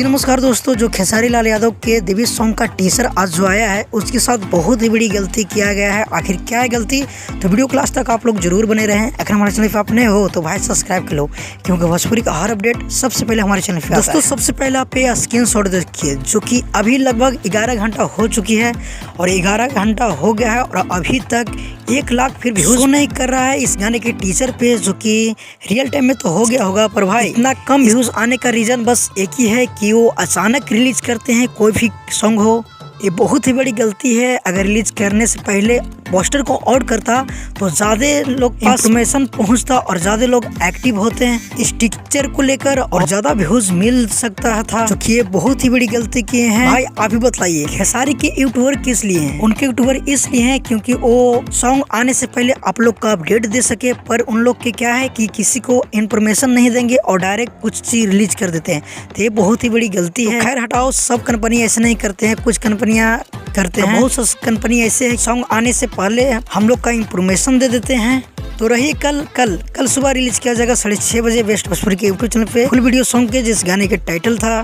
नमस्कार दोस्तों, जो खेसारी लाल यादव के देवी सॉन्ग का टीजर आज जो आया है उसके साथ बहुत ही बड़ी गलती किया गया है। आखिर क्या है गलती, तो वीडियो क्लास तक आप लोग जरूर बने रहें। अगर हमारे चैनल पे आप नए हो तो भाई सब्सक्राइब कर लो, क्योंकि भोजपुरी का हर अपडेट सबसे पहले हमारे चैनल पे दोस्तों सबसे पहले आप ये स्क्रीनशॉट देखिए, जो कि अभी लगभग 11 घंटा हो चुकी है और 11 घंटा हो गया है और अभी तक 1 लाख फिर व्यूज नहीं कर रहा है इस गाने के टीजर पे, जो कि रियल टाइम में तो हो गया होगा, पर भाई इतना कम व्यूज आने का रीजन बस एक ही है कि वो अचानक रिलीज करते हैं कोई भी सॉन्ग हो। ये बहुत ही बड़ी गलती है। अगर रिलीज करने से पहले पोस्टर को आउट करता तो ज्यादा लोग पास इन्फॉर्मेशन पहुंचता और ज्यादा लोग एक्टिव होते हैं इस टीचर को लेकर और ज्यादा व्यूज मिल सकता था, जो कि ये बहुत ही बड़ी गलती किए हैं। भाई आप ही बताइए, खेसारी के यूट्यूबर किस लिए हैं? उनके यूट्यूबर इसलिए हैं क्योंकि वो सॉन्ग आने से पहले आप लोग का अपडेट दे सके, पर उन लोग के क्या है कि किसी को इन्फॉर्मेशन नहीं देंगे और डायरेक्ट कुछ चीज रिलीज कर देते हैं, तो ये बहुत ही बड़ी गलती है। खैर हटाओ, सब कंपनी ऐसे नहीं करते हैं, कुछ कंपनियां करते हैं। बहुत सी कंपनी ऐसे है सॉन्ग आने से पहले हम लोग का इंफॉर्मेशन दे देते हैं। तो रही कल सुबह रिलीज किया जाएगा 6:30 बजे बेस्ट भोजपुरी के यूट्यूब चैनल पे फुल वीडियो सॉन्ग के, जिस गाने के टाइटल था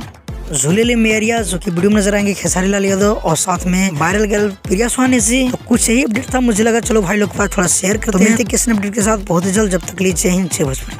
झूलेले मेरिया, जो कि वीडियो में नजर आएंगे खेसारी लाल यादव और साथ में वायरल गर्ल प्रिया सुहाने से। तो कुछ यही अपडेट था, मुझे लगा चलो भाई लोग के पास थोड़ा शेयर करते हैं। किसी अपडेट के साथ बहुत ही जल्द, जब तक लीजिए जय हिंद जय भोजपुरी।